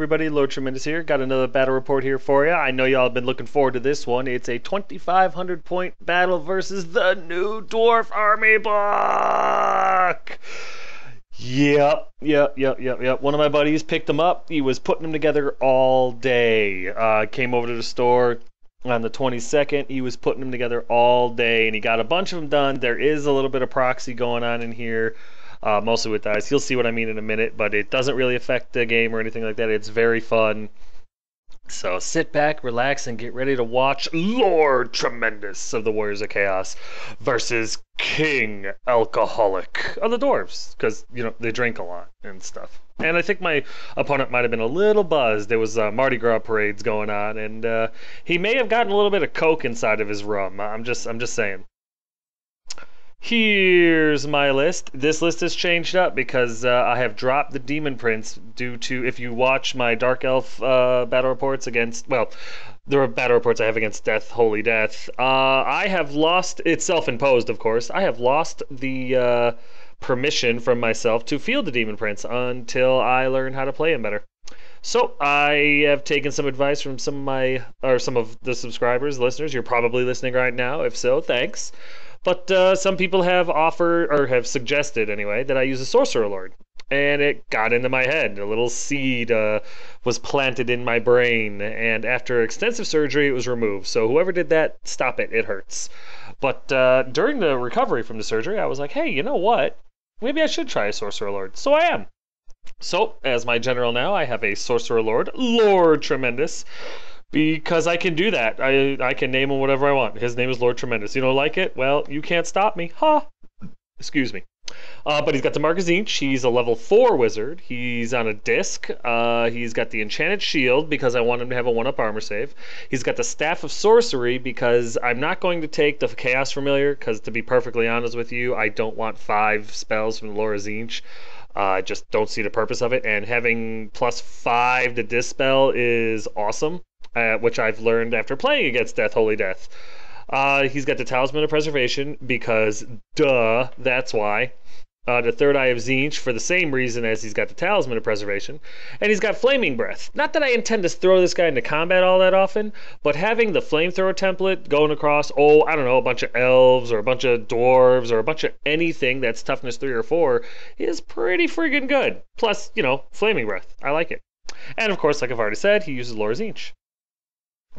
everybody, Lord Tremendous here. Got another battle report here for you. I know y'all have been looking forward to this one. It's a 2,500 point battle versus the new Dwarf Army book. Yep. One of my buddies picked them up. He was putting them together all day. Came over to the store on the 22nd. He was putting them together all day, and he got a bunch of them done. There is a little bit of proxy going on in here. Mostly with dice. You'll see what I mean in a minute, but it doesn't really affect the game or anything like that. It's very fun. So sit back, relax, and get ready to watch Lord Tremendous of the Warriors of Chaos versus King Alcoholic of the Dwarves, because, you know, they drink a lot and stuff. And I think my opponent might have been a little buzzed. There was Mardi Gras parades going on, and he may have gotten a little bit of coke inside of his rum. I'm just saying. Here's my list. This list has changed up because I have dropped the Demon Prince due to, if you watch my Dark Elf battle reports against, well, there are battle reports I have against Death, Holy Death. I have lost, it's self-imposed of course, I have lost the permission from myself to field the Demon Prince until I learn how to play him better. So I have taken some advice from some of the subscribers, listeners. You're probably listening right now. If so, thanks. But some people have offered, or have suggested anyway, that I use a Sorcerer Lord. And it got into my head. A little seed was planted in my brain. And after extensive surgery, it was removed. So whoever did that, stop it. It hurts. But during the recovery from the surgery, I was like, hey, you know what? Maybe I should try a Sorcerer Lord. So I am. So, as my general now, I have a Sorcerer Lord, Lord Tremendous. Because I can do that. I can name him whatever I want. His name is Lord Tremendous. You don't like it? Well, you can't stop me. Ha! Excuse me. But he's got the Mark of Tzeentch. He's a level 4 wizard. He's on a disc. He's got the Enchanted Shield because I want him to have a 1-up armor save. He's got the Staff of Sorcery because I'm not going to take the Chaos Familiar because, to be perfectly honest with you, I don't want 5 spells from the Lord of Tzeentch. I just don't see the purpose of it. And having +5 to Dispel is awesome. Which I've learned after playing against Death, Holy Death. He's got the Talisman of Preservation because, duh, that's why. The Third Eye of Tzeentch for the same reason as he's got the Talisman of Preservation. And he's got Flaming Breath. Not that I intend to throw this guy into combat all that often, but having the Flamethrower template going across, I don't know, a bunch of elves or a bunch of dwarves or a bunch of anything that's toughness 3 or 4 is pretty friggin' good. Plus, you know, Flaming Breath. I like it. And of course, like I've already said, he uses Lord of Tzeentch.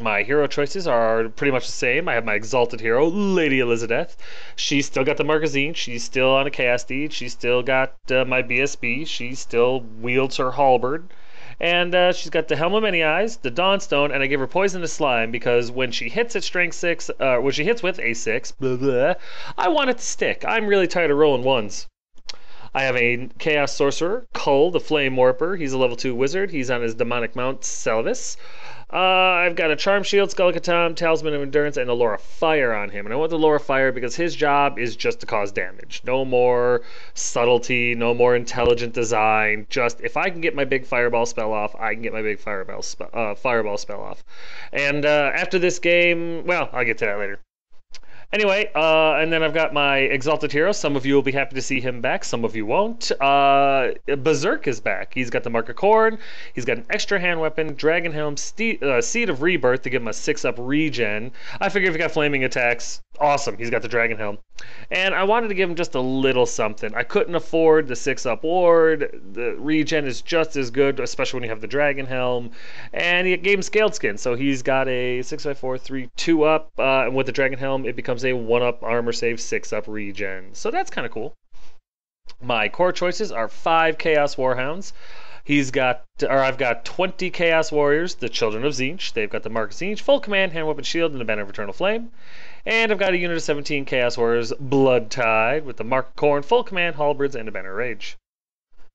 My hero choices are pretty much the same. I have my exalted hero, Lady Elizabeth. She's still got the Mark of Tzeentch. She's still on a Chaos Deed. She's still got my BSB. She still wields her halberd. And she's got the Helm of Many Eyes, the Dawnstone, and I give her Poisonous Slime because when she hits at Strength 6, when she hits with a 6, blah, blah, I want it to stick. I'm really tired of rolling 1s. I have a Chaos Sorcerer, Cull, the Flame Warper. He's a level 2 wizard. He's on his demonic mount, Selvis. I've got a Charm Shield, Skellicatom, Talisman of Endurance, and a Laura Fire on him. And I want the Laura Fire because his job is just to cause damage. No more subtlety, no more intelligent design. Just, if I can get my big Fireball spell off, I can get my big Fireball spell off. And after this game, well, I'll get to that later. Anyway, and then I've got my Exalted Hero. Some of you will be happy to see him back. Some of you won't. Berserk is back. He's got the Mark of Corn. He's got an extra hand weapon, Dragon Helm, Seed of Rebirth to give him a 6-up regen. I figure if he got flaming attacks, awesome. He's got the Dragon Helm. And I wanted to give him just a little something. I couldn't afford the 6-up ward. The regen is just as good, especially when you have the Dragon Helm. And he gave him Scaled Skin. So he's got a 6x4, 3, 2-up. And with the Dragon Helm, it becomes a 1-up armor save, 6-up regen. So that's kind of cool. My core choices are 5 Chaos Warhounds. I've got 20 Chaos Warriors, the Children of Tzeentch. They've got the Mark of Tzeentch, full command, hand weapon, shield, and the Banner of Eternal Flame. And I've got a unit of 17 Chaos Warriors, Blood Tide, with the Mark of Corn, full command, halberds, and a Banner of Rage.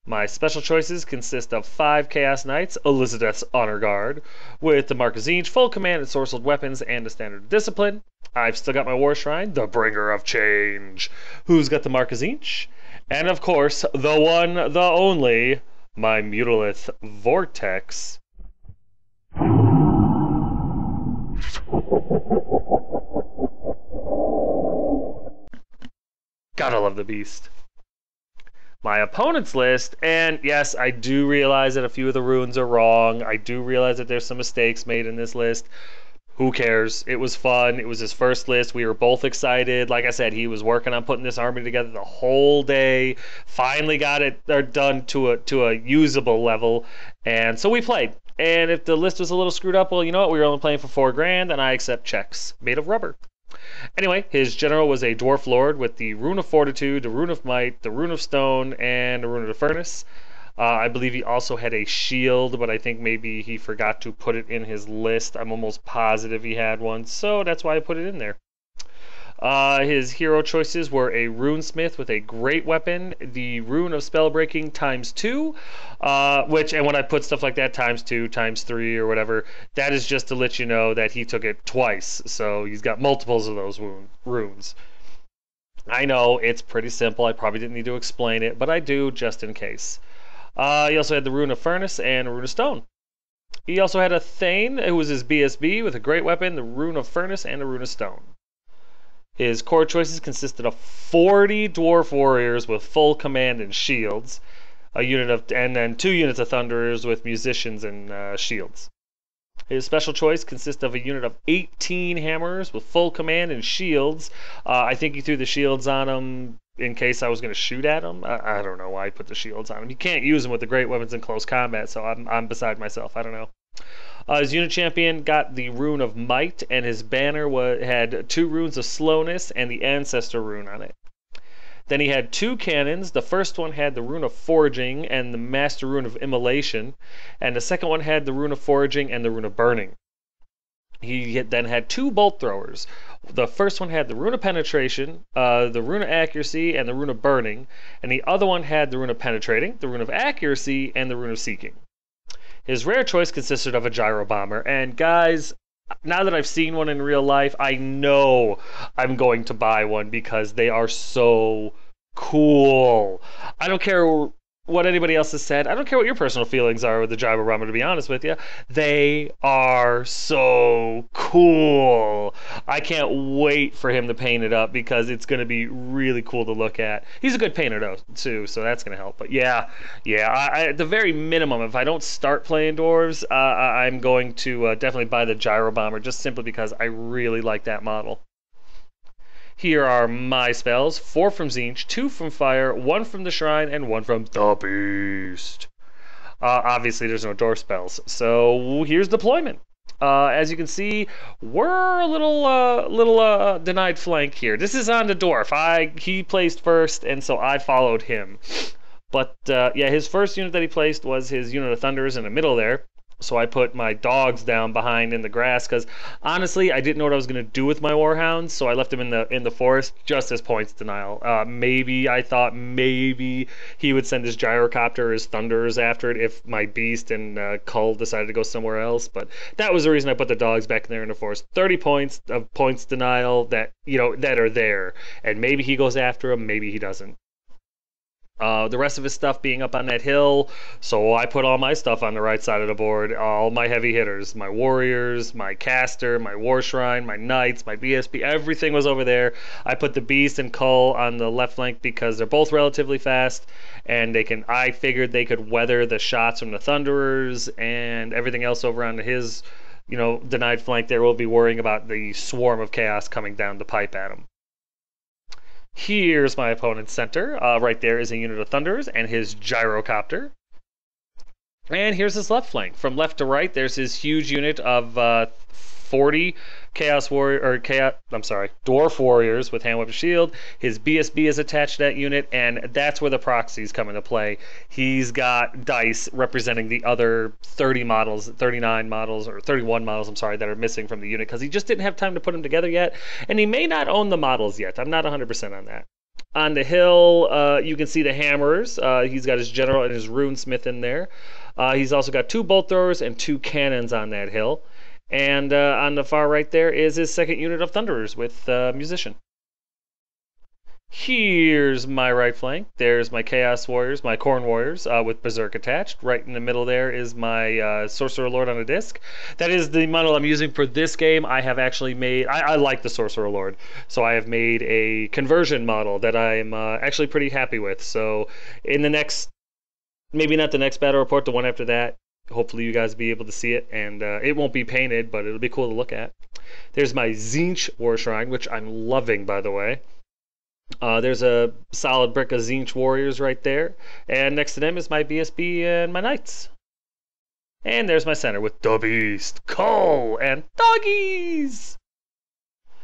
My special choices consist of 5 Chaos Knights, Elizabeth's Honor Guard, with the Mark of Tzeentch, full command and sorcereless weapons, and a standard discipline. I've still got my War Shrine, the Bringer of Change, who's got the Mark of Tzeentch. And of course, the one, the only, my Mutalith Vortex. Gotta love the beast. my opponent's list, and yes, I do realize that a few of the runes are wrong. I do realize that there's some mistakes made in this list. Who cares? It was fun. It was his first list. We were both excited. Like I said, he was working on putting this army together the whole day. Finally got it done to a usable level, and so we played. And if the list was a little screwed up, well, you know what? We were only playing for $4,000, and I accept checks made of rubber. Anyway, his general was a dwarf lord with the rune of fortitude, the rune of might, the rune of stone, and the rune of the furnace. I believe he also had a shield, but I think maybe he forgot to put it in his list. I'm almost positive he had one, so that's why I put it in there. His hero choices were a runesmith with a great weapon, the rune of spell breaking ×2, and when I put stuff like that ×2, ×3, or whatever, that is just to let you know that he took it twice, so he's got multiples of those runes. I know, it's pretty simple, I probably didn't need to explain it, but I do just in case. He also had the rune of furnace and a rune of stone. He also had a Thane, who was his BSB, with a great weapon, the rune of furnace and a rune of stone. His core choices consisted of 40 dwarf warriors with full command and shields, and then 2 units of thunderers with musicians and shields. His special choice consists of a unit of 18 hammers with full command and shields. I think he threw the shields on them in case I was going to shoot at him. I don't know why he put the shields on him. You can't use them with the great weapons in close combat, so I'm beside myself. I don't know. His unit champion got the rune of might, and his banner had 2 runes of slowness and the ancestor rune on it. Then he had 2 cannons. The first one had the rune of foraging and the master rune of immolation, and the second one had the rune of foraging and the rune of burning. He then had 2 bolt throwers. The first one had the rune of penetration, the rune of accuracy, and the rune of burning, and the other one had the rune of penetrating, the rune of accuracy, and the rune of seeking. His rare choice consisted of a gyro bomber, and guys, now that I've seen one in real life, I know I'm going to buy one because they are so cool. I don't care what anybody else has said. I don't care what your personal feelings are with the gyro bomber, to be honest with you. They are so cool. I can't wait for him to paint it up because it's going to be really cool to look at. He's a good painter, though, too, so that's going to help. But yeah, at the very minimum, if I don't start playing Dwarves, I'm going to definitely buy the gyro bomber just simply because I really like that model. Here are my spells: 4 from Tzeentch, 2 from Fire, 1 from the Shrine, and 1 from the Beast. Obviously, there's no dwarf spells, so here's deployment. As you can see, we're a little denied flank here. This is on the dwarf. He placed first, and so I followed him. But yeah, his first unit that he placed was his unit of Thunderers in the middle there. So I put my dogs down behind in the grass because honestly I didn't know what I was going to do with my warhounds, so I left them in the forest just as points denial. I thought maybe he would send his gyrocopter or his thunderers after it if my beast and cull decided to go somewhere else, but that was the reason I put the dogs back there in the forest. 30 points of points denial that are there, and maybe he goes after them, maybe he doesn't. The rest of his stuff being up on that hill, so I put all my stuff on the right side of the board, all my heavy hitters, my warriors, my caster, my war shrine, my knights, my BSP, everything was over there. I put the beast and cull on the left flank because they're both relatively fast, and I figured they could weather the shots from the thunderers, and everything else over on his, denied flank there will be worrying about the swarm of chaos coming down the pipe at him. Here's my opponent's center. Right there is a unit of Thunderers and his gyrocopter. And here's his left flank. From left to right, there's his huge unit of 40 Dwarf Warriors with hand weapon shield. His BSB is attached to that unit, and that's where the proxies come into play. He's got dice representing the other 39 models, or 31 models, I'm sorry, that are missing from the unit because he just didn't have time to put them together yet, and he may not own the models yet. I'm not 100% on that. On the hill, you can see the hammerers. He's got his general and his runesmith in there. He's also got 2 bolt throwers and 2 cannons on that hill. And on the far right there is his second unit of Thunderers with Musician. Here's my right flank. There's my Chaos Warriors, my Corn Warriors with Berserk attached. Right in the middle there is my Sorcerer Lord on a disc. That is the model I'm using for this game. I have actually made, I like the Sorcerer Lord, so I have made a conversion model that I'm actually pretty happy with. So in the next, maybe not the next battle report, the one after that, hopefully you guys will be able to see it, and it won't be painted, but it'll be cool to look at. There's my Tzeentch War Shrine, which I'm loving, by the way. There's a solid brick of Tzeentch Warriors right there. And next to them is my BSB and my Knights. And there's my center with the Beast, Cull, and Doggies!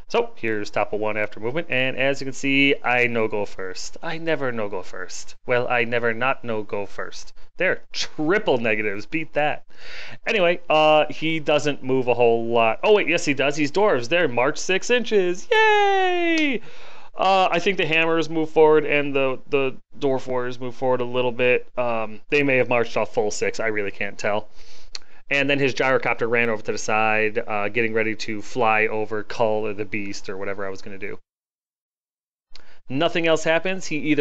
So, here's top of one after movement, and as you can see, I no-go first. I never no-go first. Well, I never not no-go first. There, triple negatives, beat that. Anyway, he doesn't move a whole lot. Oh wait, yes he does, he's Dwarves. There, march 6 inches, yay! I think the Hammers move forward and the Dwarf Warriors move forward a little bit. They may have marched off full 6, I really can't tell. And then his gyrocopter ran over to the side, getting ready to fly over Cull or the Beast or whatever I was going to do. Nothing else happens. He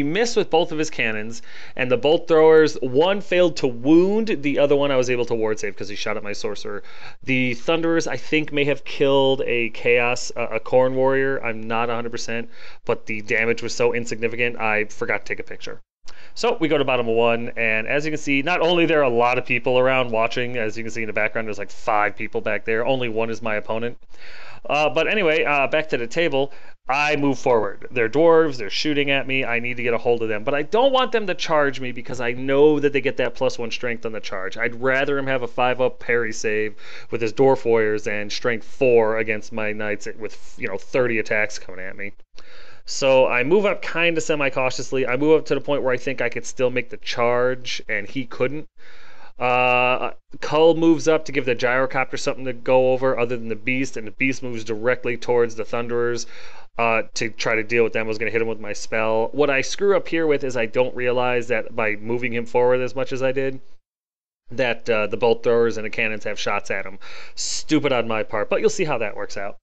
missed with both of his cannons, and the bolt throwers, one failed to wound, the other one I was able to ward save because he shot at my sorcerer. The Thunderers, I think, may have killed a Chaos, a Corn Warrior. I'm not 100%, but the damage was so insignificant, I forgot to take a picture. So we go to bottom of one, and as you can see, not only there are a lot of people around watching, as you can see in the background, there's like 5 people back there. Only one is my opponent. But anyway, back to the table. I move forward. They're dwarves, they're shooting at me, I need to get a hold of them. But I don't want them to charge me because I know that they get that +1 strength on the charge. I'd rather him have a 5-up parry save with his dwarf warriors and strength 4 against my knights with 30 attacks coming at me. So I move up kind of semi-cautiously. I move up to the point where I think I could still make the charge, and he couldn't. Cull moves up to give the gyrocopter something to go over other than the Beast, and the Beast moves directly towards the Thunderers to try to deal with them. I was going to hit him with my spell. What I screw up here with is I don't realize that by moving him forward as much as I did, that the bolt throwers and the cannons have shots at him. Stupid on my part, but you'll see how that works out.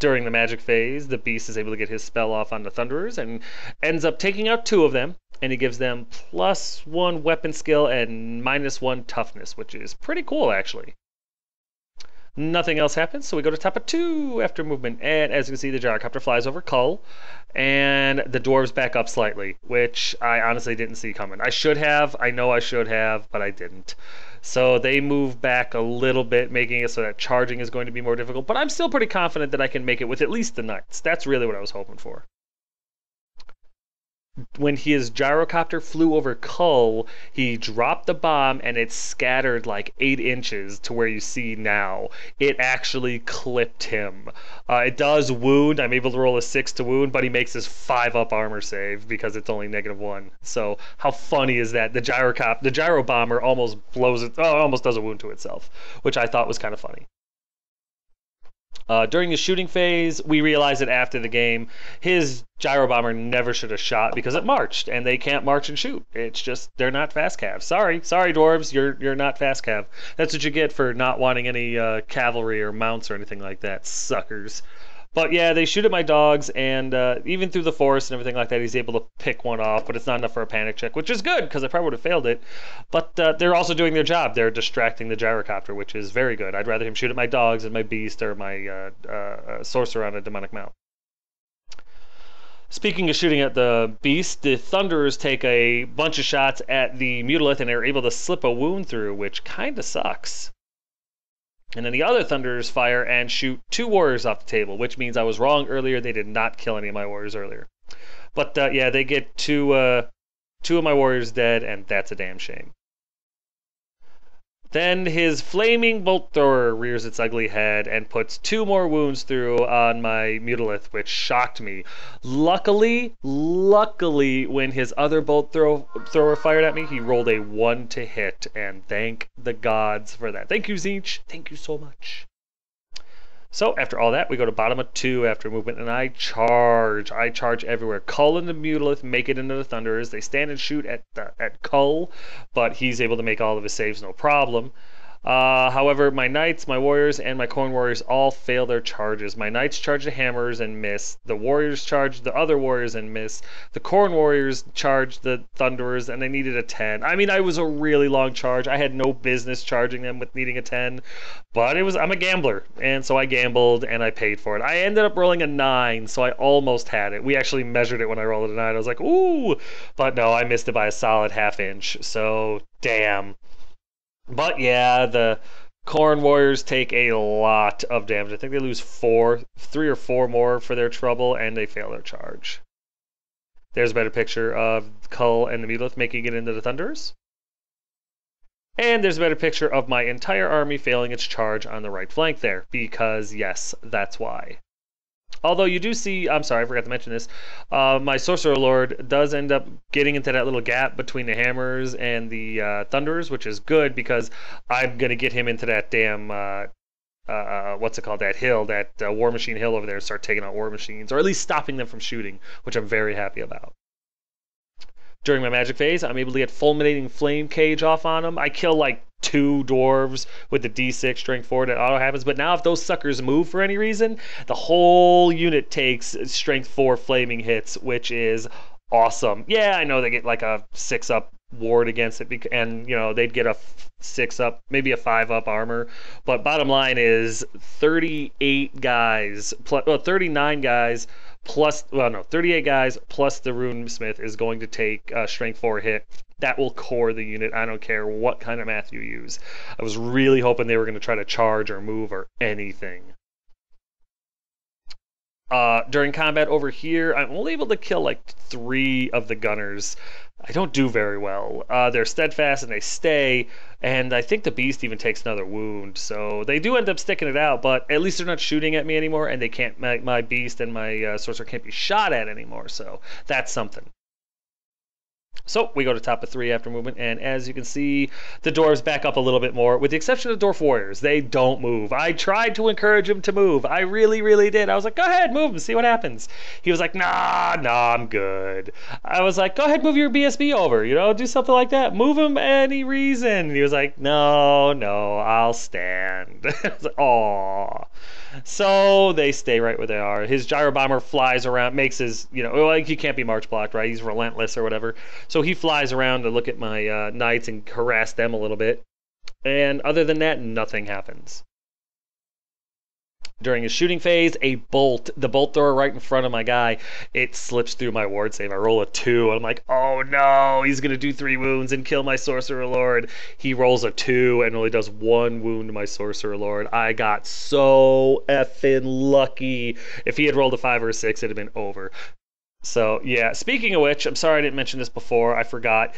During the magic phase, the Beast is able to get his spell off on the Thunderers and ends up taking out 2 of them, and he gives them +1 weapon skill and -1 toughness, which is pretty cool, actually. Nothing else happens, so we go to top of 2 after movement, and as you can see, the gyrocopter flies over Cull, and the dwarves back up slightly, which I honestly didn't see coming. I should have, I know I should have, but I didn't. So they move back a little bit, making it so that charging is going to be more difficult, but I'm still pretty confident that I can make it with at least the Knights. That's really what I was hoping for. When his gyrocopter flew over Cull, he dropped the bomb and it scattered like 8 inches to where you see now. It actually clipped him. It does wound. I'm able to roll a 6 to wound, but he makes his 5-up armor save because it's only -1. So how funny is that? The gyro bomber almost blows it. Oh, almost does a wound to itself, which I thought was kind of funny. During the shooting phase, we realized that after the game, his gyro bomber never should have shot because it marched, and they can't march and shoot. It's just, they're not fast cav. Sorry, dwarves, you're not fast cav. That's what you get for not wanting any cavalry or mounts or anything like that, suckers. But yeah, they shoot at my dogs, and even through the forest and everything like that, he's able to pick one off, but it's not enough for a panic check, which is good, because I probably would have failed it. But they're also doing their job. They're distracting the gyrocopter, which is very good. I'd rather him shoot at my dogs than my beast or my sorcerer on a demonic mount. Speaking of shooting at the beast, the Thunderers take a bunch of shots at the Mutalith, and they're able to slip a wound through, which kind of sucks. And then the other Thunderers fire and shoot 2 warriors off the table, which means I was wrong earlier. They did not kill any of my warriors earlier. But yeah, they get two of my warriors dead, and that's a damn shame. Then his flaming bolt thrower rears its ugly head and puts 2 more wounds through on my Mutalith, which shocked me. Luckily, when his other bolt thrower fired at me, he rolled a 1 to hit, and thank the gods for that. Thank you, Tzeentch. Thank you so much. So after all that, we go to bottom of 2 after movement, and I charge. I charge everywhere. Cull and the Mutalith make it into the Thunderers. They stand and shoot at Cull, but he's able to make all of his saves no problem. However, my knights, my warriors, and my corn warriors all fail their charges. My knights charge the hammers and miss. The warriors charge the other warriors and miss. The corn warriors charge the thunderers, and they needed a 10. I mean, I was a really long charge. I had no business charging them with needing a 10, but I'm a gambler, and so I gambled and I paid for it. I ended up rolling a 9, so I almost had it. We actually measured it when I rolled a 9. I was like, ooh, but no, I missed it by a solid ½ inch. So damn. But yeah, the corn warriors take a lot of damage. I think they lose 3 or 4 more for their trouble, and they fail their charge. There's a better picture of Cull and the Mulith making it into the Thunderers. And there's a better picture of my entire army failing its charge on the right flank there, because yes, that's why. Although you do see, I'm sorry, I forgot to mention this, my Sorcerer Lord does end up getting into that little gap between the hammers and the thunderers, which is good because I'm going to get him into that damn, what's it called, that hill, that War Machine hill over there, and start taking out War Machines, or at least stopping them from shooting, which I'm very happy about. During my magic phase, I'm able to get Fulminating Flame Cage off on them. I kill like 2 dwarves with the D6 strength 4 that auto happens, but now if those suckers move for any reason, the whole unit takes strength 4 flaming hits, which is awesome. Yeah, I know they get like a 6-up ward against it, and you know they'd get a 6-up, maybe a 5-up armor, but bottom line is 38 guys, well 39 guys plus, well no, 38 guys plus the Rune Smith is going to take a strength 4 hit. That will core the unit. I don't care what kind of math you use. I was really hoping they were going to try to charge or move or anything. During combat over here, I'm only able to kill like 3 of the gunners. I don't do very well. They're steadfast and they stay, and I think the beast even takes another wound. So they do end up sticking it out, but at least they're not shooting at me anymore, and they can't. My beast and my sorcerer can't be shot at anymore. So that's something. So we go to top of 3 after movement, and as you can see, the dwarves back up a little bit more, with the exception of the dwarf warriors. They don't move. I tried to encourage them to move. I really, really did. I was like, go ahead, move and see what happens. He was like, nah, I'm good. I was like, go ahead, move your BSB over, you know, do something like that. Move him any reason. And he was like, no, I'll stand. I was like, aw. So they stay right where they are. His gyro bomber flies around, makes his, you know, like he can't be march blocked, right? He's relentless or whatever. So he flies around to look at my knights and harass them a little bit. And other than that, nothing happens. During his shooting phase, the bolt thrower right in front of my guy, it slips through my ward save. I roll a 2, and I'm like, oh no, he's going to do 3 wounds and kill my Sorcerer Lord. He rolls a 2 and only does 1 wound to my Sorcerer Lord. I got so effing lucky. If he had rolled a 5 or a 6, it'd have been over. So, yeah, speaking of which, I'm sorry I didn't mention this before, I forgot.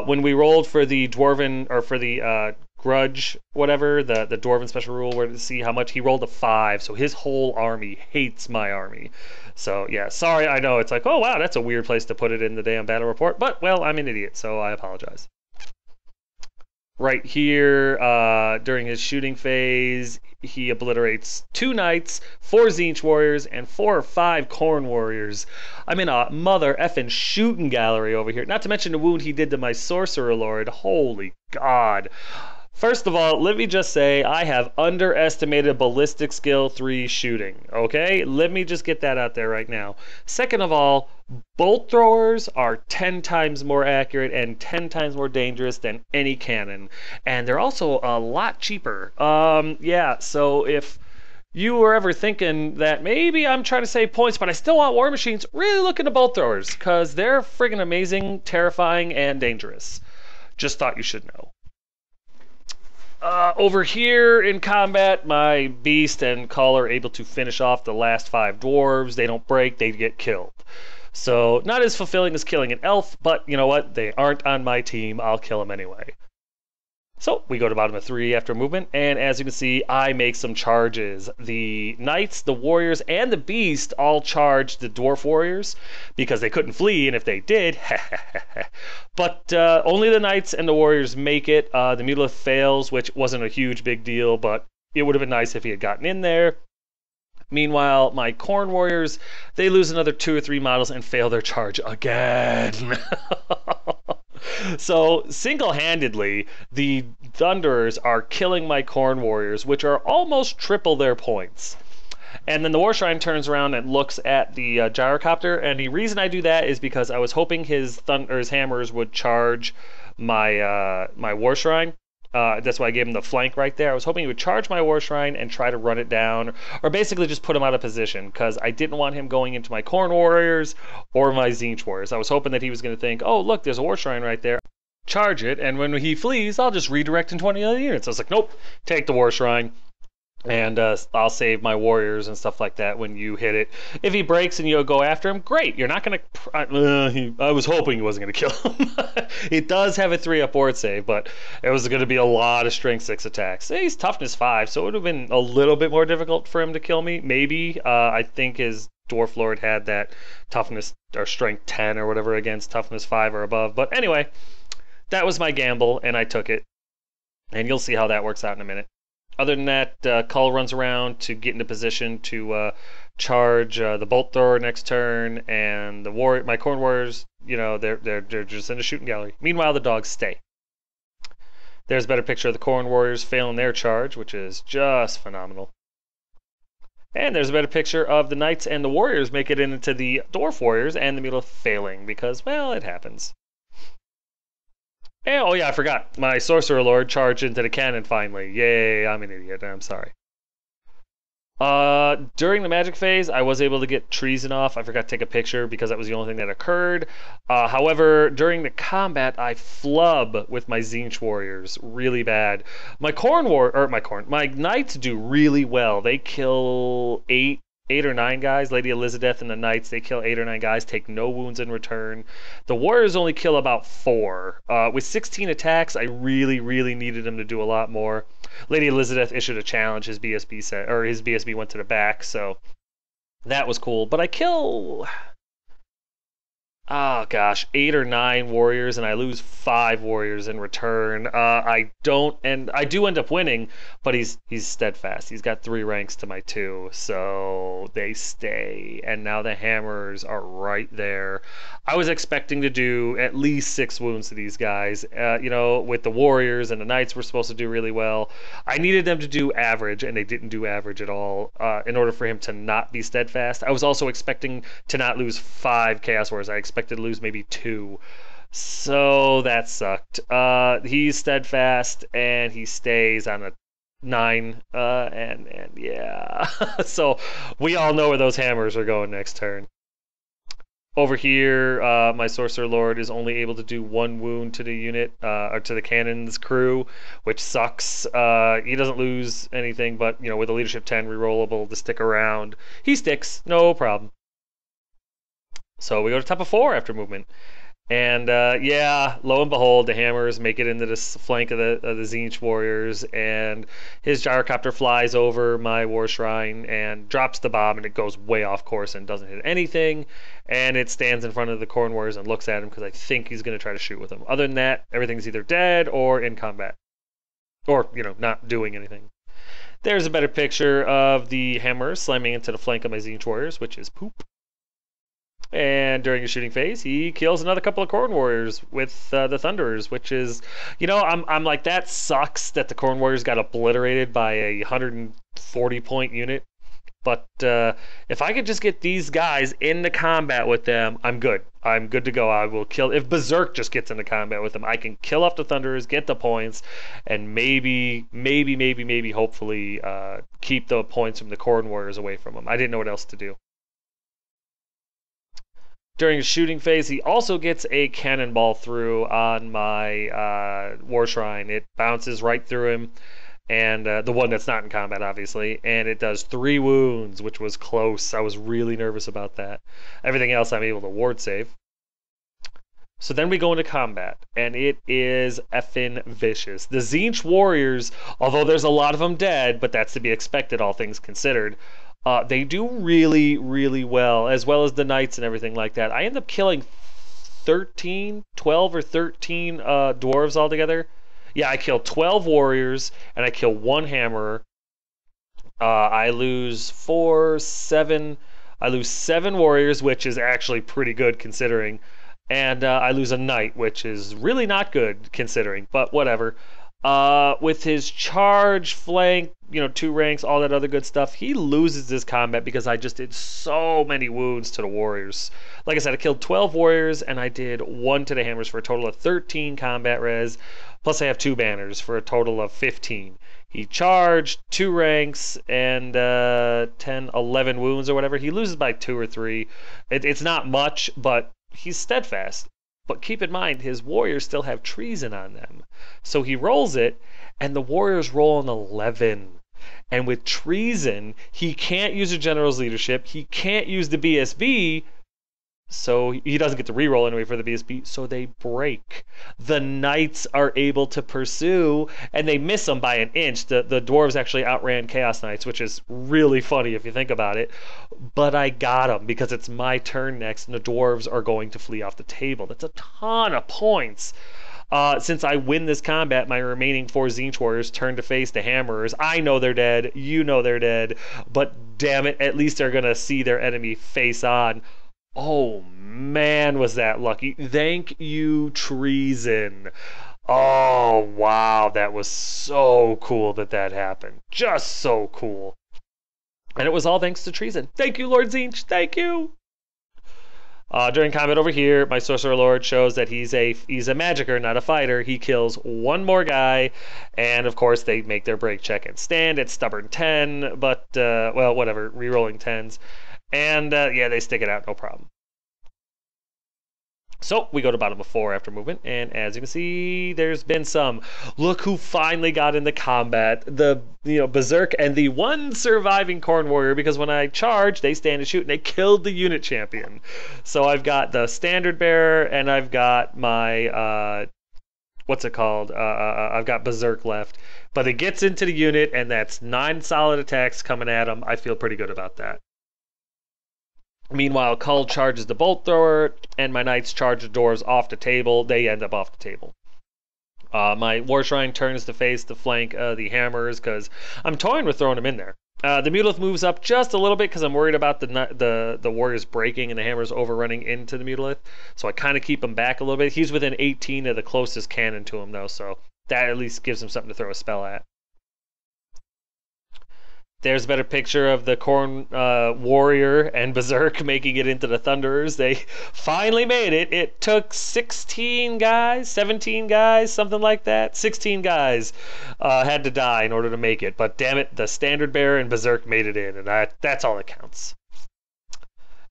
When we rolled for the Dwarven, or for the Grudge, whatever, the Dwarven special rule, where to see how much, he rolled a 5, so his whole army hates my army. So, yeah, sorry, I know, it's like, oh wow, that's a weird place to put it in the damn battle report, but, well, I'm an idiot, so I apologize. Right here, during his shooting phase, he obliterates 2 knights, 4 Tzeentch warriors, and 4 or 5 corn warriors. I'm in a mother effing shooting gallery over here. Not to mention the wound he did to my Sorcerer Lord. Holy God. First of all, let me just say I have underestimated ballistic skill 3 shooting, okay? Let me just get that out there right now. Second of all, bolt throwers are 10 times more accurate and 10 times more dangerous than any cannon. And they're also a lot cheaper. Yeah, so if you were ever thinking that maybe I'm trying to save points, but I still want War Machines, really look into bolt throwers, because they're friggin' amazing, terrifying, and dangerous. Just thought you should know. Over here in combat, my beast and Cull are able to finish off the last 5 dwarves. They don't break, they get killed. So, not as fulfilling as killing an elf, but you know what? They aren't on my team. I'll kill them anyway. So, we go to bottom of 3 after movement, and as you can see, I make some charges. The knights, the warriors, and the beast all charged the dwarf warriors because they couldn't flee, and if they did, but only the knights and the warriors make it. The Mulith fails, which wasn't a huge big deal, but it would have been nice if he had gotten in there. Meanwhile, my corn warriors, they lose another 2 or 3 models and fail their charge again. So, single-handedly, the Thunderers are killing my Corn Warriors, which are almost triple their points. And then the War Shrine turns around and looks at the gyrocopter, and the reason I do that is because I was hoping his hammers would charge my my War Shrine. That's why I gave him the flank right there. I was hoping he would charge my War Shrine and try to run it down, or basically just put him out of position, because I didn't want him going into my Corn Warriors or my Tzeentch Warriors. I was hoping that he was going to think, oh, look, there's a War Shrine right there. Charge it, and when he flees, I'll just redirect in 20 other units. I was like, nope, take the War Shrine. And I'll save my warriors and stuff like that when you hit it. If he breaks and you go after him, great. You're not going to... I was hoping he wasn't going to kill him. He does have a 3-up board save, but it was going to be a lot of strength 6 attacks. He's toughness 5, so it would have been a little bit more difficult for him to kill me. Maybe. I think his Dwarf Lord had that toughness or strength 10 or whatever against toughness 5 or above. But anyway, that was my gamble, and I took it. And you'll see how that works out in a minute. Other than that, Cull runs around to get into position to charge the Bolt Thrower next turn, and my Corn Warriors, you know, they're just in a shooting gallery. Meanwhile, the dogs stay. There's a better picture of the Corn Warriors failing their charge, which is just phenomenal. And there's a better picture of the Knights and the Warriors make it into the Dwarf Warriors, and the Mule failing, because, well, it happens. Oh yeah, I forgot. My Sorcerer Lord charged into the cannon finally. Yay, I'm an idiot. I'm sorry. During the magic phase, I was able to get treason off. I forgot to take a picture because that was the only thing that occurred. However, during the combat, I flub with my Tzeentch Warriors really bad. My Knights do really well. They kill 8 or 9 guys. Lady Elizabeth and the Knights, they kill 8 or 9 guys, take no wounds in return. The Warriors only kill about 4. With 16 attacks, I really, really needed them to do a lot more. Lady Elizabeth issued a challenge. His BSB went to the back, so that was cool. But I kill... oh gosh, 8 or 9 warriors, and I lose 5 warriors in return. I do end up winning, but he's steadfast. He's got 3 ranks to my 2, so they stay. And now the hammers are right there. I was expecting to do at least 6 wounds to these guys. You know, with the warriors and the knights were supposed to do really well. I needed them to do average, and they didn't do average at all. In order for him to not be steadfast, I was also expecting to not lose 5 chaos warriors. I expected to lose maybe 2, so that sucked. He's steadfast and he stays on a 9, and yeah. So we all know where those hammers are going next turn. Over here, my Sorcerer Lord is only able to do 1 wound to the unit, or to the cannon's crew, which sucks. He doesn't lose anything, but you know, with a leadership 10 rerollable to stick around, he sticks, no problem. So we go to top of 4 after movement. And yeah, lo and behold, the hammers make it into this flank of the Tzeentch Warriors, and his gyrocopter flies over my War Shrine and drops the bomb, and it goes way off course and doesn't hit anything. And it stands in front of the Corn Warriors and looks at him because I think he's going to try to shoot with them. Other than that, everything's either dead or in combat. Or, you know, not doing anything. There's a better picture of the hammers slamming into the flank of my Tzeentch Warriors, which is poop. And during his shooting phase, he kills another couple of Corn Warriors with the Thunderers, which is, you know, I'm like, that sucks that the Corn Warriors got obliterated by a 140-point unit. But if I could just get these guys into combat with them, I'm good. I'm good to go. I will kill. If Berserk just gets into combat with them, I can kill off the Thunderers, get the points, and maybe, hopefully, keep the points from the Corn Warriors away from them. I didn't know what else to do. During his shooting phase, he also gets a cannonball through on my War Shrine. It bounces right through him, and the one that's not in combat, obviously, and it does 3 wounds, which was close. I was really nervous about that. Everything else I'm able to ward save. So then we go into combat, and it is effing vicious. The Tzeentch Warriors, although there's a lot of them dead, but that's to be expected, all things considered, they do really, really well as the Knights and everything like that. I end up killing 12 or 13 Dwarves altogether. Yeah, I kill 12 Warriors, and I kill 1 Hammerer. I lose 7 Warriors, which is actually pretty good considering. And I lose a Knight, which is really not good considering, but whatever. With his charge, flank, 2 ranks, all that other good stuff, he loses this combat because I just did so many wounds to the warriors. Like I said, I killed 12 warriors and I did 1 to the hammers for a total of 13 combat res. Plus I have 2 banners for a total of 15. He charged 2 ranks and 10, 11 wounds or whatever. He loses by 2 or 3. It's not much, but he's steadfast. But keep in mind, his warriors still have treason on them. So he rolls it, and the warriors roll an 11. And with treason, he can't use a general's leadership. He can't use the BSB, so he doesn't get to reroll anyway for the BSB, so they break. The knights are able to pursue, and they miss them by an inch. The dwarves actually outran Chaos Knights, which is really funny if you think about it. But I got them because it's my turn next, and the dwarves are going to flee off the table. That's a ton of points. Since I win this combat, my remaining 4 Tzeentch warriors turn to face the hammerers. I know they're dead, you know they're dead, but damn it, at least they're going to see their enemy face on. Oh man, was that lucky. Thank you, treason. Oh wow, that was so cool that happened. Just so cool. And it was all thanks to treason. Thank you, Lord Tzeentch. Thank you. During combat over here, my Sorcerer Lord shows that he's a magicker, not a fighter. He kills 1 more guy, and of course they make their break check and stand at stubborn 10, but, well, whatever, rerolling 10s. And, yeah, they stick it out, no problem. So, we go to bottom of 4 after movement, and as you can see, there's been some. Look who finally got into combat. The, Berserk and the 1 surviving Khorne Warrior, because when I charge, they stand and shoot, and they killed the unit champion. So I've got the Standard Bearer, and I've got my, what's it called? I've got Berserk left. But it gets into the unit, and that's 9 solid attacks coming at him. I feel pretty good about that. Meanwhile, Kull charges the Bolt Thrower, and my Knights charge the doors off the table. They end up off the table. My War Shrine turns to face the flank the hammers, because I'm toying with throwing them in there. The Mutalith moves up just a little bit, because I'm worried about the warriors breaking and the hammers overrunning into the Mutalith. So I kind of keep him back a little bit. He's within 18 of the closest cannon to him, though, so that at least gives him something to throw a spell at. There's a better picture of the Khorne Warrior and Berserk making it into the Thunderers. They finally made it. It took 16 guys, 17 guys, something like that. 16 guys had to die in order to make it. But damn it, the Standard Bearer and Berserk made it in, and that's all that counts.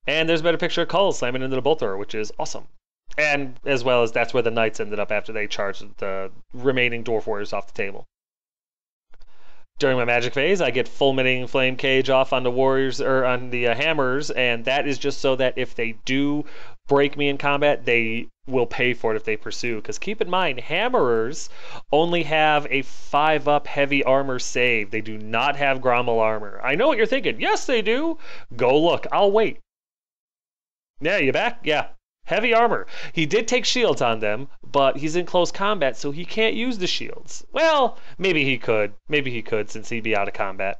And there's a better picture of Kull slamming into the Bolt Thrower, which is awesome. And as well as that's where the Knights ended up after they charged the remaining Dwarf Warriors off the table. During my magic phase, I get fulminating flame cage off on the warriors or on the hammers, and that is just so that if they do break me in combat, they will pay for it if they pursue. Because keep in mind, hammerers only have a 5-up heavy armor save. They do not have Grommel armor. I know what you're thinking. Yes, they do. Go look. I'll wait. Yeah, you back? Yeah. Heavy armor. He did take shields on them, but he's in close combat, so he can't use the shields. Well, maybe he could. Maybe he could, since he'd be out of combat.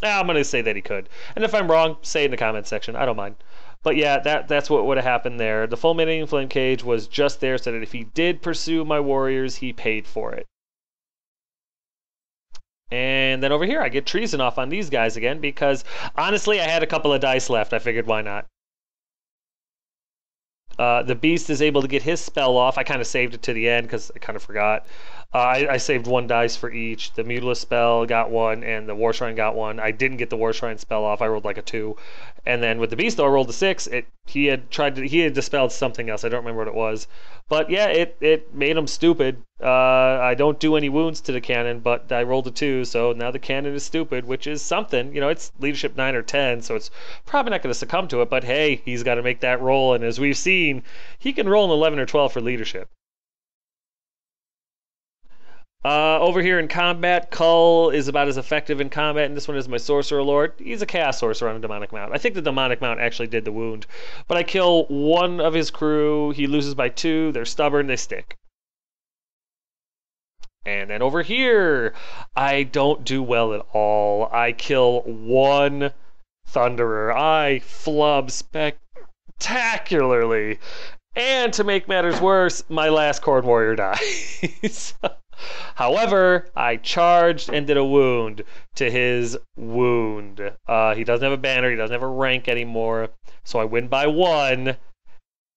I'm going to say that he could. And if I'm wrong, say it in the comments section. I don't mind. But yeah, that's what would have happened there. The fulminating flame cage was just there so that if he did pursue my warriors, he paid for it. And then over here, I get treason off on these guys again, because honestly, I had a couple of dice left. I figured, why not? The Beast is able to get his spell off. I kind of saved it to the end because I kind of forgot. I saved 1 dice for each. The Mutalist spell got 1, and the War Shrine got 1. I didn't get the War Shrine spell off. I rolled like a 2. And then with the Beast, though, I rolled a 6. He had dispelled something else. I don't remember what it was. But yeah, it made him stupid. I don't do any wounds to the cannon, but I rolled a 2, so now the cannon is stupid, which is something. It's leadership 9 or 10, so it's probably not going to succumb to it, but hey, he's got to make that roll, and as we've seen, he can roll an 11 or 12 for leadership. Over here in combat, Kull is about as effective in combat, and this one is my Sorcerer Lord. He's a Chaos Sorcerer on a Demonic Mount. I think the Demonic Mount actually did the wound, but I kill 1 of his crew. He loses by 2. They're stubborn. They stick. And then over here, I don't do well at all. I kill 1 Thunderer. I flub spectacularly. And to make matters worse, my last Khorne Warrior dies. However, I charged and did a wound to his wound. He doesn't have a banner, he doesn't have a rank anymore, so I win by 1.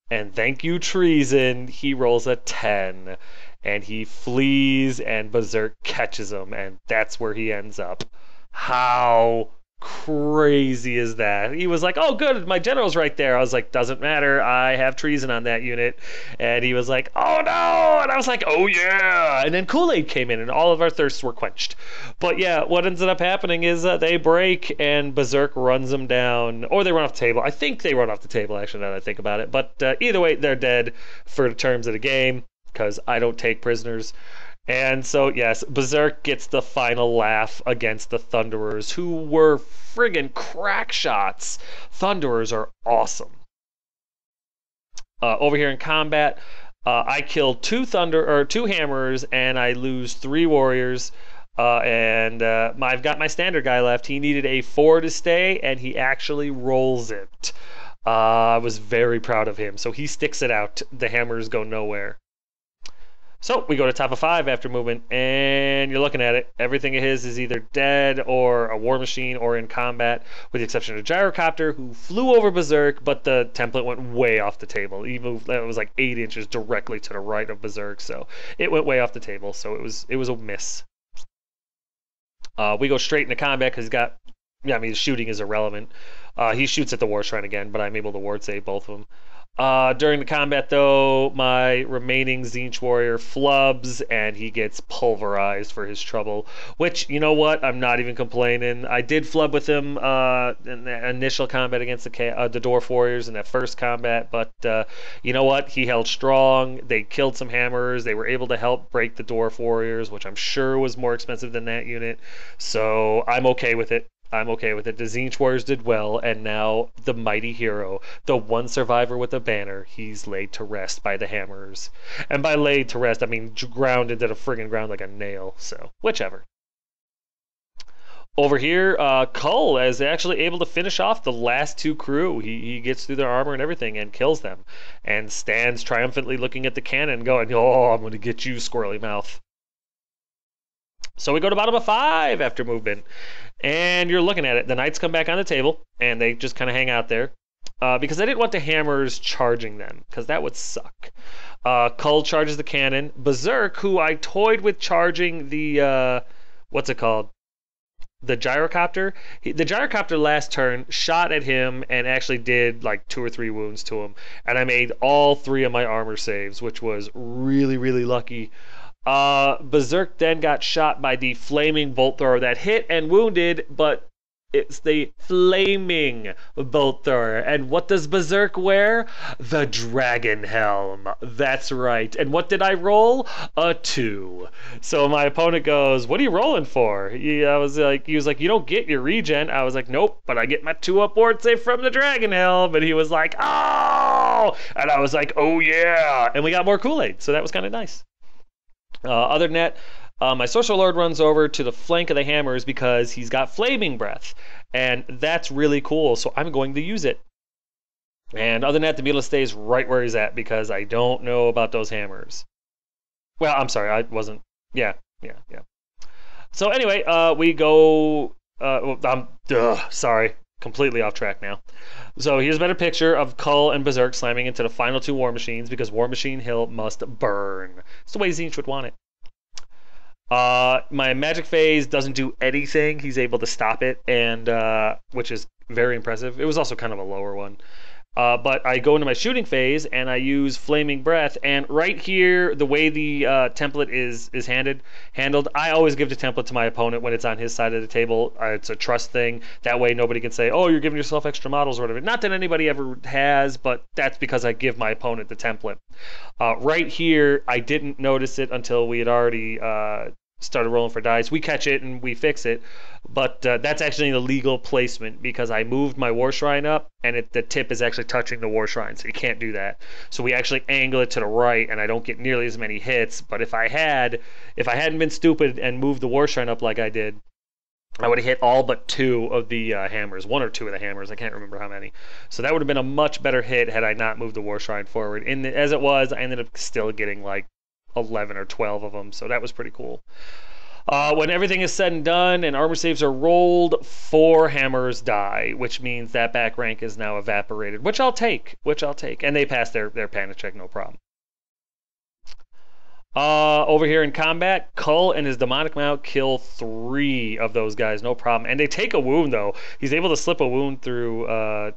And thank you, Treason, he rolls a 10. And he flees, and Berserk catches him, and that's where he ends up. How crazy is that? He was like, oh good, my general's right there. I was like, doesn't matter, I have Treason on that unit. And he was like, oh no, and I was like, oh yeah. And then Kool-Aid came in and all of our thirsts were quenched. But yeah, what ended up happening is they break and Berserk runs them down, or they run off the table. I think they run off the table, actually, now that I think about it. But either way, they're dead for the terms of the game, because I don't take prisoners. And so, yes, Berserk gets the final laugh against the Thunderers, who were friggin' crack shots. Thunderers are awesome. Over here in combat, I kill 2 hammers, and I lose 3 warriors. I've got my standard guy left. He needed a 4 to stay, and he actually rolls it. I was very proud of him. So he sticks it out. The hammers go nowhere. So we go to top of 5 after movement, and you're looking at it. Everything of his is either dead or a war machine or in combat, with the exception of Gyrocopter, who flew over Berserk, but the template went way off the table. He moved, it was like 8 inches directly to the right of Berserk, so it went way off the table. So it was a miss. We go straight into combat because he's got, yeah, I mean, shooting is irrelevant. He shoots at the War Shrine again, but I'm able to ward save both of them. During the combat, though, my remaining Tzeentch warrior flubs, and he gets pulverized for his trouble, which, you know what, I'm not even complaining. I did flub with him in the initial combat against the Dwarf warriors in that first combat, but you know what, he held strong. They killed some hammers. They were able to help break the Dwarf warriors, which I'm sure was more expensive than that unit, so I'm okay with it. I'm okay with it. The Tzeentch Warriors did well, and now the mighty hero, the one survivor with a banner, he's laid to rest by the hammers. And by laid to rest, I mean ground into the friggin' ground like a nail, so whichever. Over here, Kull is actually able to finish off the last 2 crew. He gets through their armor and everything and kills them, and stands triumphantly looking at the cannon going, oh, I'm going to get you, squirrely mouth. So we go to bottom of 5 after movement, and you're looking at it. The knights come back on the table, and they just kind of hang out there because I didn't want the hammers charging them, because that would suck. Kull charges the cannon. Berserk, who I toyed with charging the, what's it called? The Gyrocopter. The Gyrocopter last turn shot at him and actually did like 2 or 3 wounds to him, and I made all 3 of my armor saves, which was really, really lucky. Berserk then got shot by the flaming bolt thrower that hit and wounded, but it's the flaming bolt thrower. And what does Berserk wear? The dragon helm. That's right. And what did I roll? A 2. So my opponent goes, what are you rolling for? He was like, you don't get your regen. I was like, nope, but I get my 2-up ward save from the dragon helm. And he was like, oh! And I was like, oh yeah! And we got more Kool-Aid, so that was kind of nice. Other than that, my Sorcerer Lord runs over to the flank of the hammers because he's got Flaming Breath, and that's really cool, so I'm going to use it. And other than that, the Mila stays right where he's at because I don't know about those hammers. Well, I'm sorry, I wasn't. Yeah. So anyway, we go. Sorry, completely off track now. So here's a better picture of Kull and Berserk slamming into the final 2 War Machines because War Machine Hill must burn. It's the way Tzeentch would want it. My magic phase doesn't do anything. He's able to stop it, and which is very impressive. It was also kind of a lower one. But I go into my shooting phase and I use Flaming Breath, and right here, the way the template is handled, I always give the template to my opponent when it's on his side of the table. It's a trust thing. That way nobody can say, oh, you're giving yourself extra models or whatever. Not that anybody ever has, but that's because I give my opponent the template. Right here, I didn't notice it until we had already started rolling for dice. We catch it and we fix it, but that's actually an illegal placement because I moved my War Shrine up and the tip is actually touching the War Shrine, so you can't do that. So we actually angle it to the right and I don't get nearly as many hits, but if I hadn't been stupid and moved the War Shrine up like I did, I would have hit all but 2 of the hammers, 1 or 2 of the hammers, I can't remember how many. So that would have been a much better hit had I not moved the War Shrine forward. As it was, I ended up still getting like 11 or 12 of them, so that was pretty cool. When everything is said and done and armor saves are rolled, 4 hammers die, which means that back rank is now evaporated, which I'll take, and they pass their panic check, no problem. Over here in combat, Cull and his demonic mount kill 3 of those guys, no problem, and they take a wound though. He's able to slip a wound through.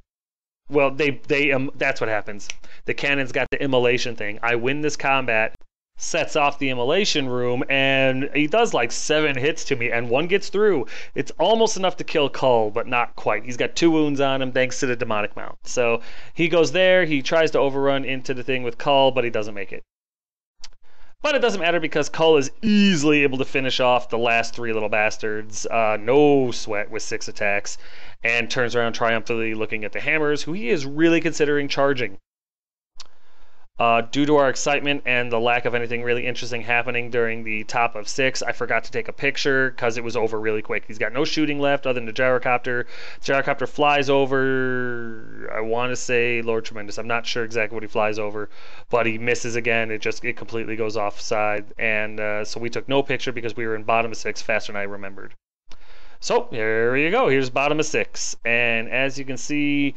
Well, that's what happens. The cannon's got the immolation thing. I win this combat, sets off the immolation room, and he does like 7 hits to me, and 1 gets through. It's almost enough to kill Cull, but not quite. He's got 2 wounds on him thanks to the demonic mount. So he goes there, he tries to overrun into the thing with Cull, but he doesn't make it. But it doesn't matter because Cull is easily able to finish off the last 3 little bastards, no sweat with 6 attacks, and turns around triumphantly looking at the hammers, who he is really considering charging. Due to our excitement and the lack of anything really interesting happening during the top of 6, I forgot to take a picture because it was over really quick. He's got no shooting left other than the gyrocopter. The gyrocopter flies over, I want to say Lord Tremendous. I'm not sure exactly what he flies over, but he misses again. It completely goes offside, and so we took no picture because we were in bottom of 6 faster than I remembered. So here you go. Here's bottom of 6, and as you can see,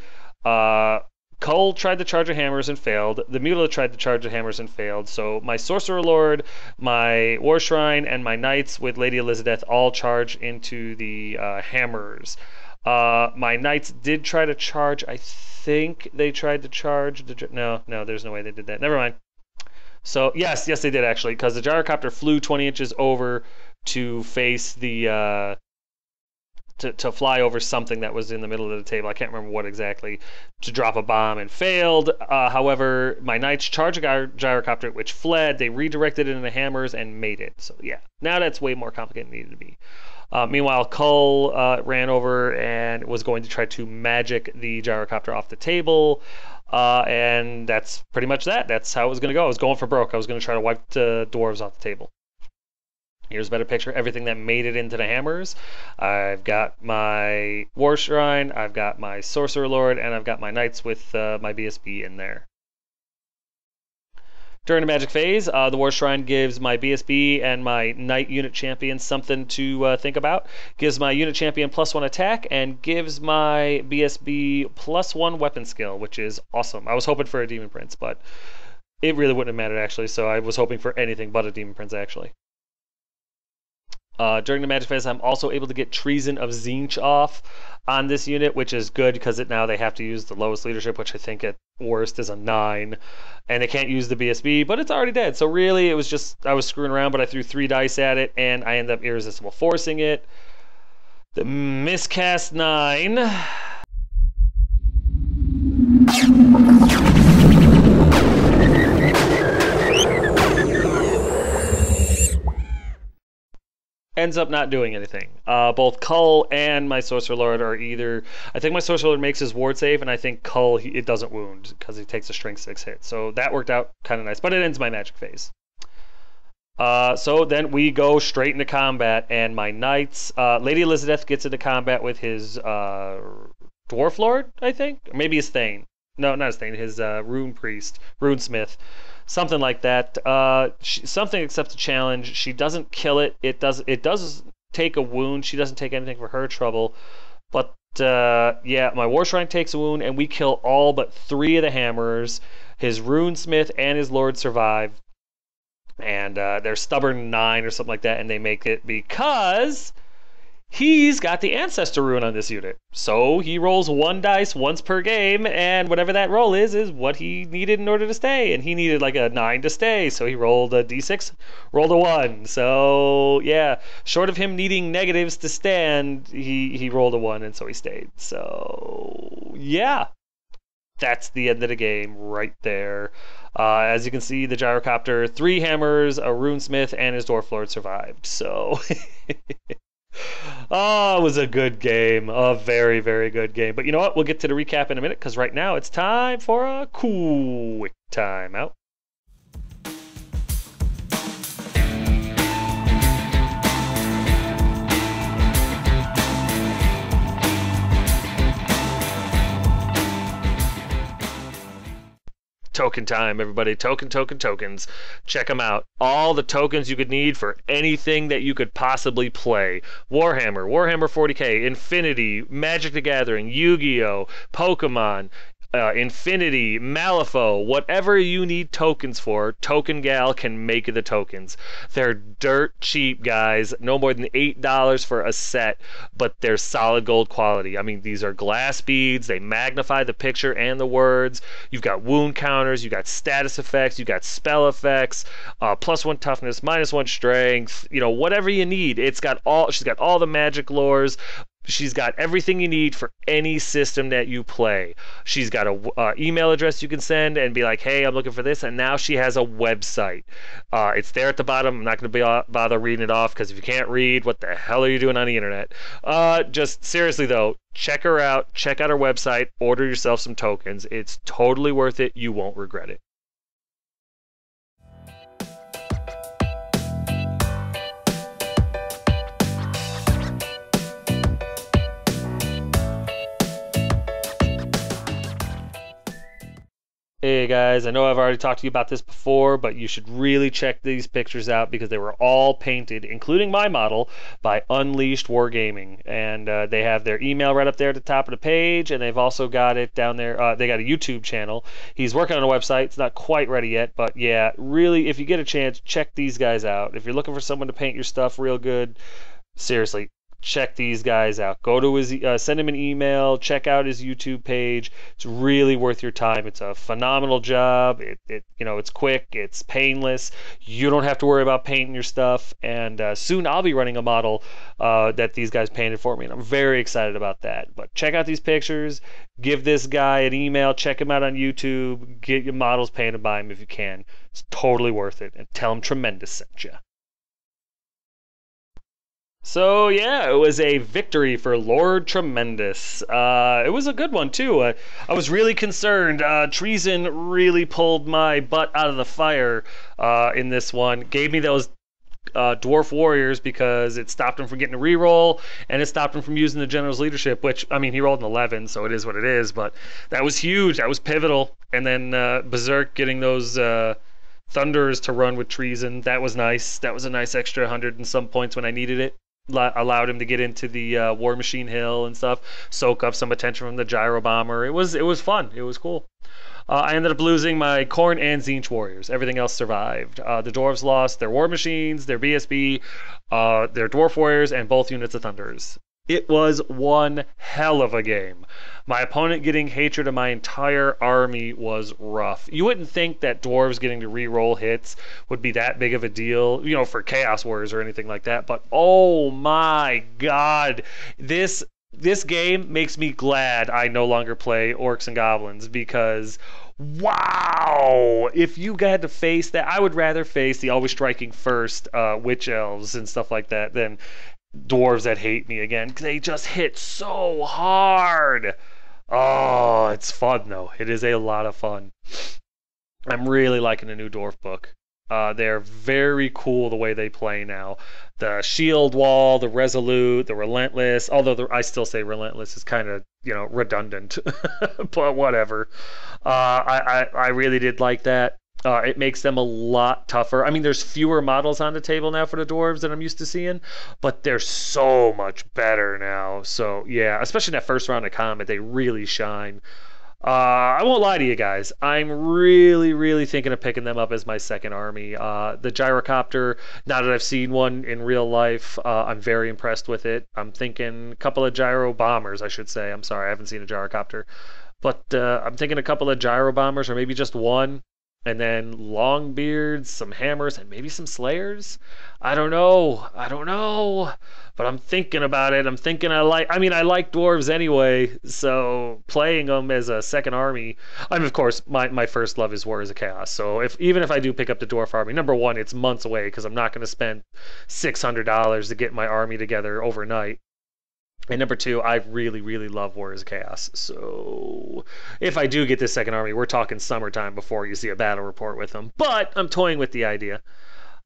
Cull tried to charge the hammers and failed. The Mutila tried to charge the hammers and failed. So my Sorcerer Lord, my War Shrine, and my Knights with Lady Elizabeth all charge into the hammers. My Knights did try to charge. I think they tried to charge. No, there's no way they did that. Never mind. So yes, they did actually, because the gyrocopter flew 20 inches over to face the to fly over something that was in the middle of the table. I can't remember what exactly, to drop a bomb and failed. However, my Knights charged a gyrocopter, which fled. They redirected it into hammers and made it. So yeah, now that's way more complicated than it needed to be. Meanwhile, Cull ran over and was going to try to magic the gyrocopter off the table. And that's pretty much that. That's how it was going to go. I was going for broke. I was going to try to wipe the dwarves off the table. Here's a better picture. Everything that made it into the hammers. I've got my War Shrine, I've got my Sorcerer Lord, and I've got my Knights with my BSB in there. During the magic phase, the War Shrine gives my BSB and my Knight unit champion something to think about. Gives my unit champion +1 attack, and gives my BSB +1 weapon skill, which is awesome. I was hoping for a Demon Prince, but it really wouldn't have mattered actually, so I was hoping for anything but a Demon Prince actually. During the magic phase, I'm also able to get Treason of Tzeentch off on this unit, which is good because now they have to use the lowest leadership, which I think at worst is a 9, and they can't use the BSB, but it's already dead. So really, it was just I was screwing around, but I threw 3 dice at it, and I ended up irresistible forcing it. The miscast 9. Ends up not doing anything. Both Cull and my Sorcerer Lord are either... I think my Sorcerer Lord makes his ward save, and I think Cull, it doesn't wound because he takes a strength 6 hit. So that worked out kind of nice, but it ends my magic phase. So then we go straight into combat, and my Knights... Lady Elizabeth gets into combat with his Dwarf Lord, I think? Or maybe his Thane. No, not his Thane, his Rune Priest, Runesmith. Something like that. Something accepts a challenge. She doesn't kill it. It does take a wound. She doesn't take anything for her trouble. But yeah, my War Shrine takes a wound, and we kill all but 3 of the hammers. His Runesmith and his Lord survive. And they're stubborn 9 or something like that, and they make it because he's got the Ancestor Rune on this unit. So he rolls 1 dice once per game, and whatever that roll is what he needed in order to stay. And he needed like a 9 to stay, so he rolled a d6, rolled a 1. So yeah, short of him needing negatives to stand, he rolled a 1, and so he stayed. So yeah, that's the end of the game right there. As you can see, the gyrocopter, 3 hammers, a Runesmith, and his Dwarf Lord survived. So... Oh, it was a good game. A very, very good game. But you know what? We'll get to the recap in a minute, because right now it's time for a quick timeout. Token time, everybody. Tokens. Check them out. All the tokens you could need for anything that you could possibly play. Warhammer 40k, Infinity, Magic the Gathering, Yu-Gi-Oh, Pokemon, Infinity, Malifaux, whatever you need tokens for, Token Gal can make the tokens. They're dirt cheap, guys. No more than $8 for a set, but they're solid gold quality. I mean, these are glass beads. They magnify the picture and the words. You've got wound counters. You've got status effects. You've got spell effects. +1 toughness, -1 strength. You know, whatever you need. She's got all the magic lores. She's got everything you need for any system that you play. She's got a email address you can send and be like, hey, I'm looking for this. And now she has a website. It's there at the bottom. I'm not going to bother reading it off because if you can't read, what the hell are you doing on the internet? Just seriously, though, check her out. Check out her website. Order yourself some tokens. It's totally worth it. You won't regret it. Hey guys, I know I've already talked to you about this before, but you should really check these pictures out because they were all painted, including my model, by Unleashed Wargaming. And they have their email right up there at the top of the page, and they've also got it down there. They got a YouTube channel. He's working on a website. It's not quite ready yet, but yeah, really, if you get a chance, check these guys out. If you're looking for someone to paint your stuff real good, seriously, check these guys out. Go to his, send him an email, check out his YouTube page. It's really worth your time. It's a phenomenal job. It's quick, it's painless. You don't have to worry about painting your stuff. And soon I'll be running a model that these guys painted for me, and I'm very excited about that. But check out these pictures. Give this guy an email. Check him out on YouTube. Get your models painted by him if you can. It's totally worth it. And tell him Tremendous sent you. So yeah, it was a victory for Lord Tremendous. It was a good one too. I was really concerned. Treason really pulled my butt out of the fire in this one. Gave me those dwarf warriors because it stopped him from getting a reroll, and it stopped him from using the general's leadership, which, I mean, he rolled an 11, so it is what it is, but that was huge. That was pivotal. And then Berserk getting those Thunders to run with Treason, that was nice. That was a nice extra 100 and some points when I needed it. Allowed him to get into the War Machine Hill and stuff, soak up some attention from the Gyro Bomber. It was fun. It was cool. I ended up losing my Khorne and Tzeentch warriors. Everything else survived. The Dwarves lost their War Machines, their BSB, their Dwarf warriors, and both units of Thunders. It was one hell of a game. My opponent getting hatred of my entire army was rough. You wouldn't think that dwarves getting to re-roll hits would be that big of a deal, you know, for Chaos Warriors or anything like that, but oh my god, this game makes me glad I no longer play Orcs and Goblins, because wow, if you had to face that, I would rather face the always striking first Witch Elves and stuff like that than dwarves that hate me again. They just hit so hard. Oh, it's fun though. It is a lot of fun. I'm really liking the new dwarf book. They're very cool the way they play now. The shield wall, the resolute, the relentless. Although I still say relentless is kind of, you know, redundant, but whatever. I really did like that. It makes them a lot tougher. I mean, there's fewer models on the table now for the dwarves than I'm used to seeing, but they're so much better now. So yeah, especially in that first round of combat, they really shine. I won't lie to you guys. I'm really thinking of picking them up as my second army. The gyrocopter, now that I've seen one in real life, I'm very impressed with it. I'm thinking a couple of gyro bombers, I should say. I'm sorry, I haven't seen a gyrocopter. But I'm thinking a couple of gyro bombers, or maybe just one. And then Longbeards, some hammers, and maybe some slayers. I don't know. But I'm thinking about it. I'm thinking I like dwarves anyway, so playing them as a second army. I mean, of course, my first love is Warriors of Chaos. So even if I do pick up the dwarf army, number one, it's months away because I'm not going to spend $600 to get my army together overnight. And number two, I really love Warriors of Chaos. So if I do get this second army, we're talking summertime before you see a battle report with them. But I'm toying with the idea.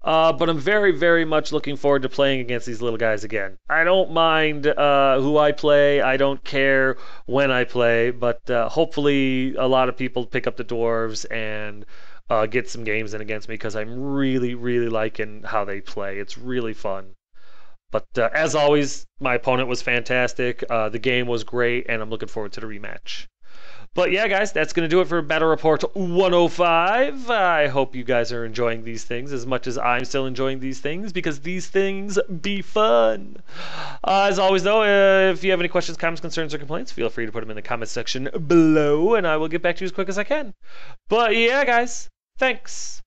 But I'm very, very much looking forward to playing against these little guys again. I don't mind who I play. I don't care when I play, but hopefully a lot of people pick up the Dwarves and get some games in against me because I'm really, really liking how they play. It's really fun. But as always, my opponent was fantastic. The game was great, and I'm looking forward to the rematch. But yeah, guys, that's going to do it for Battle Report 105. I hope you guys are enjoying these things as much as I'm still enjoying these things because these things be fun. As always, though, if you have any questions, comments, concerns, or complaints, feel free to put them in the comments section below, and I will get back to you as quick as I can. But yeah, guys, thanks.